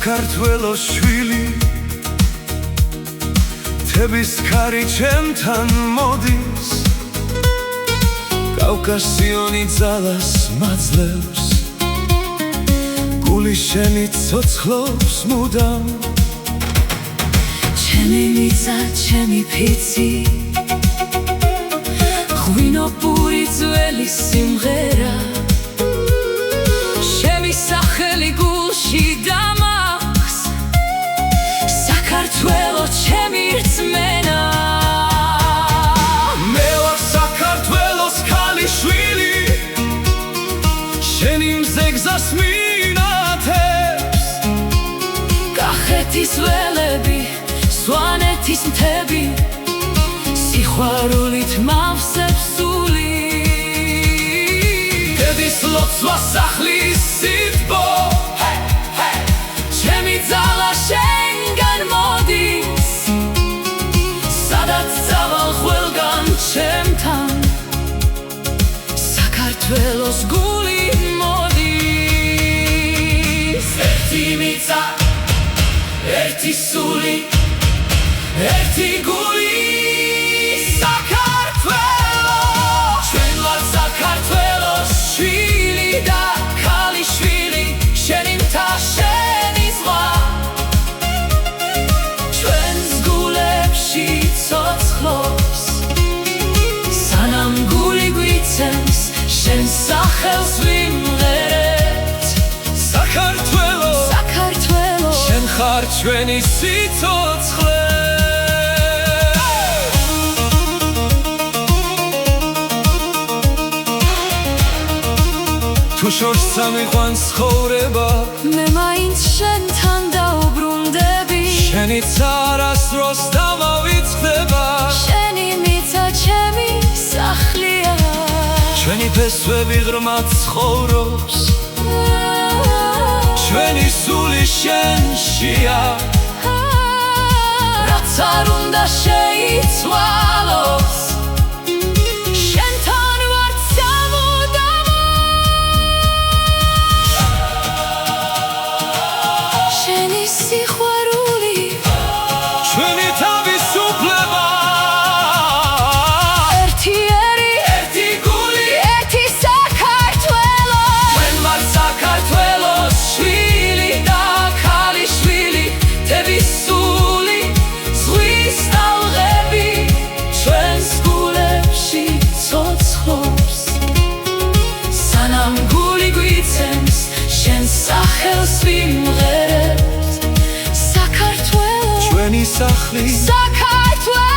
საქართველოს შვილი თების ქარი ჩემთან მოდის კავკასიონი ძალას მაძლევს გული შენი ცოცხლობს მუდამ ჩემი მიწა ჩემი ფიცი ღვინო პური ძველი სიმღერა ჩემი სახელი გულში დამახს საქართველო ჩემი რწმენა მე ვარ საქართველოს ქალიშვილი შენი მზეგზას მინათებს კახეთის ველები სვანეთის მთები სიყვარულით მავსებს სული დედის ლოცვა სახლის სიტბო ჩემი ძალა შენგან მოდის სადაც წავალ ყველგან ჩემთან საქართველოს გული მოდის ერთი მიწა ერთი სული ერთი გული საქართველო ჩვენ ვართ საქართველოს შვილი და ქალიშვილი შენი მთა შენი ზღვა ჩვენს გულებში ცოცხლობს სანამ გული გვიცემს შენ სახელს ვიმღერებთ საქართველო საქართველო შენ ხარ ჩვენი სიცოცხლე თუ შორს სამიყვანს ცხოვრება მე მაინც შენთან დაუბრუნდები შენი არასდროს დამავიწყდება შენი მიწა ჩემი სახლია ჩვენი ფესვები ღრმად ცხოვრობს ჩვენი სული შენშია რაც არ უნდა შეიცვალოს შენთან ვარ სამუდამოდ შენი სიყვარული ჩვენი თავისუფლება ერთიერი ერთი გული ერთი საქართველო ჩვენ ვართ საქართველოს შვილი და ქალიშვილი თების სული ზღვის ტალღები ჩვენს გულებში ცოცხლობს სანამ გული გვიცემს შენ სახელს ვიმღერებთ საქართველო ჩვენი სახლი საქართველო